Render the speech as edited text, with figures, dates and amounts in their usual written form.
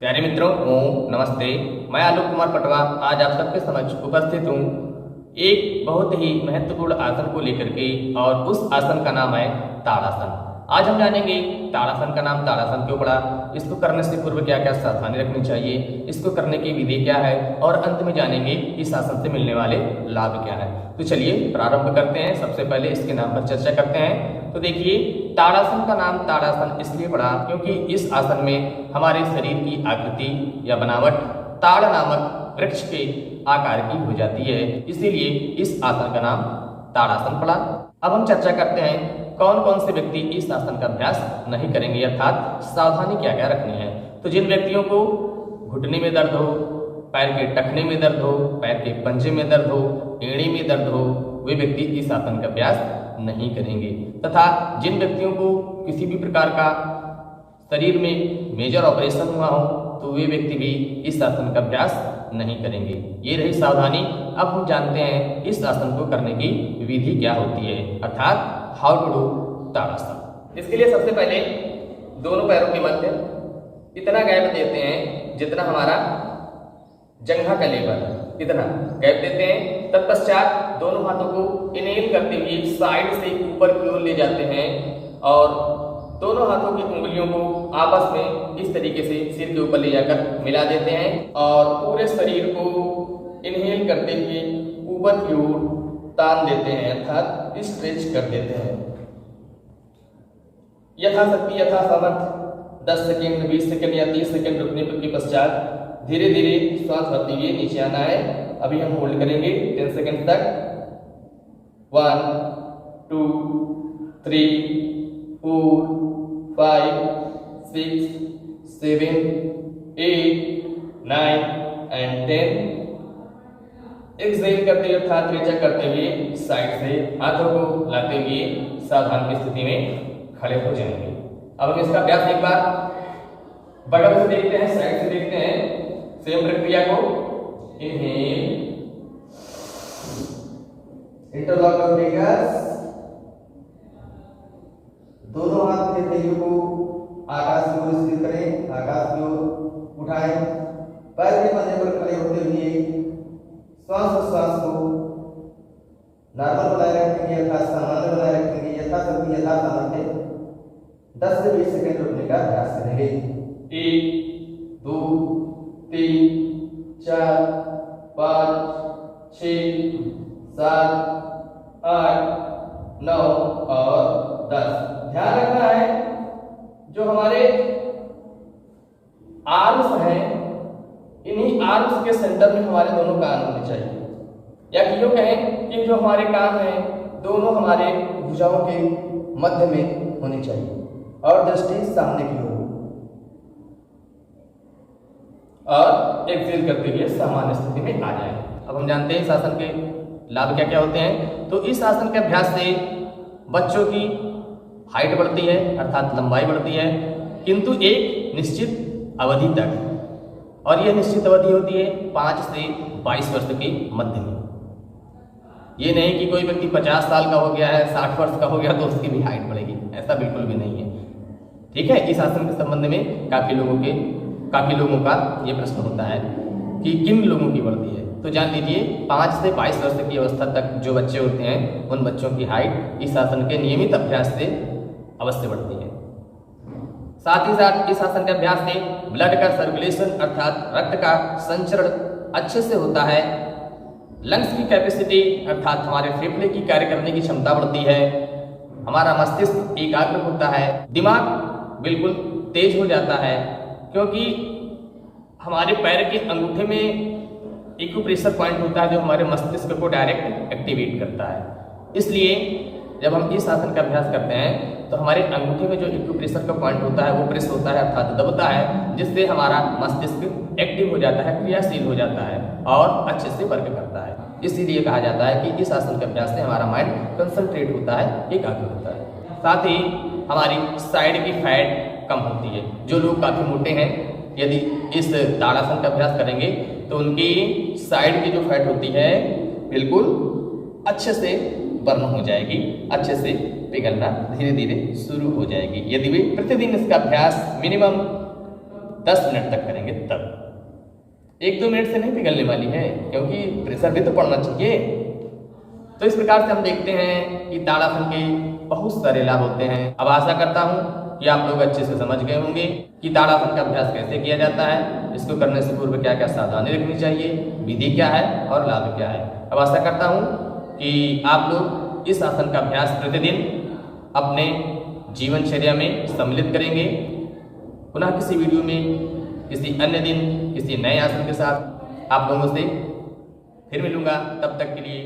प्यारे मित्रों, ओम नमस्ते। मैं आलोक कुमार पटवा आज आप सबके समक्ष उपस्थित हूँ एक बहुत ही महत्वपूर्ण आसन को लेकर के, और उस आसन का नाम है ताड़ासन। आज हम जानेंगे ताड़ासन का नाम ताड़ासन क्यों पड़ा, इसको करने से पूर्व क्या क्या सावधानी रखनी चाहिए, इसको करने की विधि क्या है, और अंत में जानेंगे इस आसन से मिलने वाले लाभ क्या है। तो चलिए प्रारंभ करते हैं। सबसे पहले इसके नाम पर चर्चा करते हैं। तो देखिए, ताड़ासन का नाम ताड़ासन इसलिए पड़ा क्योंकि इस आसन में हमारे शरीर की आकृति या बनावट ताड़ नामक वृक्ष के आकार की हो जाती है, इसीलिए इस आसन का नाम ताड़ासन पड़ा। अब हम चर्चा करते हैं कौन कौन से व्यक्ति इस आसन का अभ्यास नहीं करेंगे, अर्थात सावधानी क्या क्या रखनी है। तो जिन व्यक्तियों को घुटने में दर्द हो, पैर के टखने में दर्द हो, पैर के पंजे में दर्द हो, एड़ी में दर्द हो, वे व्यक्ति इस आसन का अभ्यास नहीं करेंगे। तथा जिन व्यक्तियों को किसी भी प्रकार का शरीर में मेजर ऑपरेशन हुआ हो, तो वे व्यक्ति भी इस आसन का अभ्यास नहीं करेंगे। ये रही सावधानी। अब हम जानते हैं इस आसन को करने की विधि क्या होती है, अर्थात हाउ टू डू ताड़ासन। इसके लिए सबसे पहले दोनों पैरों के मध्य इतना गैप देते हैं जितना हमारा जंघा का लेवल, इतना गैप देते हैं। तत्पश्चात दोनों हाथों को इनहेल करते हुए साइड से ऊपर की ओर ले जाते हैं, और दोनों हाथों की उंगलियों को आपस में इस तरीके से सिर के ऊपर ले जाकर मिला देते हैं, और पूरे शरीर को इनहेल करते हुए ऊपर की ओर तान देते हैं, अर्थात स्ट्रेच कर देते हैं। यथाशक्ति यथा सामर्थ्य 10 सेकेंड, 20 सेकेंड या 30 सेकेंड रुकने के पश्चात धीरे धीरे श्वास भरते हुए नीचे आना है। अभी हम होल्ड करेंगे 10 सेकेंड तक। 1 2 3 4 5 6 7 8 9 एंड 10। एक्सहेल करते हुए अर्थात रेचक करते हुए साइड से हाथों को लाते हुए सावधान की स्थिति में खड़े हो जाएंगे। अब हम इसका अभ्यास एक बार बगल से देखते हैं, साइड से देखते हैं। सेम प्रक्रिया को इनहेल, इंटरलॉक ऑफ फिंगर्स, दोनों हाथ के पहियों को आकाश की ओर स्थिर करें, आकाश की ओर उठाएं, पैर के पंजे पर खड़े होते हुए श्वास को नॉर्मल बनाए रखेंगे, अर्थात सामान्य बनाए रखेंगे। यथाशक्ति यथा सामर्थ्य 10 से 20 सेकंड रुकने का अभ्यास करेंगे। 1 2 3 4 5 6 7 8 9 और 10। ध्यान रखना है जो हमारे आर्म्स हैं, इन्हीं आर्म्स के सेंटर में हमारे दोनों कान होने चाहिए, या यूं कहें कि जो हमारे कान हैं दोनों हमारे भुजाओं के मध्य में होनी चाहिए, और दृष्टि सामने की ओर, और एक्सहेल करते हुए सामान्य स्थिति में आ जाए। अब हम जानते हैं इस आसन के लाभ क्या क्या होते हैं। तो इस आसन के अभ्यास से बच्चों की हाइट बढ़ती है, अर्थात लंबाई बढ़ती है, किंतु एक निश्चित अवधि तक, और यह निश्चित अवधि होती है 5 से 22 वर्ष के मध्य में। ये नहीं कि कोई व्यक्ति 50 साल का हो गया है, 60 वर्ष का हो गया तो उसकी भी हाइट बढ़ेगी, ऐसा बिल्कुल भी नहीं है। ठीक है, इस आसन के संबंध में काफी लोगों का ये प्रश्न होता है कि किन लोगों की बढ़ती है। तो जान लीजिए 5 से 22 वर्ष की अवस्था तक जो बच्चे होते हैं, उन बच्चों की हाइट इस आसन के नियमित अभ्यास से अवश्य बढ़ती है। साथ ही साथ इस आसन के अभ्यास से ब्लड का सर्कुलेशन, अर्थात रक्त का संचरण अच्छे से होता है। लंग्स की कैपेसिटी, अर्थात हमारे फेफड़े की कार्य करने की क्षमता बढ़ती है। हमारा मस्तिष्क एकाग्र होता है, दिमाग बिल्कुल तेज हो जाता है, क्योंकि हमारे पैर के अंगूठे में एक्यूप्रेशर पॉइंट होता है जो हमारे मस्तिष्क को डायरेक्ट एक्टिवेट करता है। इसलिए जब हम इस आसन का अभ्यास करते हैं तो हमारे अंगूठे में जो एक्यूप्रेशर का पॉइंट होता है वो प्रेस होता है, अर्थात दबता है, जिससे हमारा मस्तिष्क एक्टिव हो जाता है, क्रियाशील हो जाता है और अच्छे से वर्क करता है। इसीलिए कहा जाता है कि इस आसन के अभ्यास से हमारा माइंड कंसंट्रेट होता है, एकाग्र होता है। साथ ही हमारी साइड की फैट कम होती है। जो लोग काफ़ी मोटे हैं, यदि इस ताड़ासन का अभ्यास करेंगे तो उनकी साइड की जो फैट होती है बिल्कुल अच्छे से बर्न हो जाएगी, अच्छे से पिघलना धीरे धीरे शुरू हो जाएगी। यदि वे प्रतिदिन इसका अभ्यास मिनिमम 10 मिनट तक करेंगे तब। 1-2 मिनट से नहीं पिघलने वाली है, क्योंकि प्रेशर भी तो पड़ना चाहिए। तो इस प्रकार से हम देखते हैं कि ताड़ासन के बहुत सारे लाभ होते हैं। अब आशा करता हूँ कि आप लोग अच्छे से समझ गए होंगे कि ताड़ासन का अभ्यास कैसे किया जाता है, इसको करने से पूर्व क्या क्या सावधानी रखनी चाहिए, विधि क्या है और लाभ क्या है। अब आशा करता हूँ कि आप लोग इस आसन का अभ्यास प्रतिदिन अपने जीवनचर्या में सम्मिलित करेंगे। पुनः किसी वीडियो में किसी अन्य दिन किसी नए आसन के साथ आप लोगों से फिर मिलूंगा। तब तक के लिए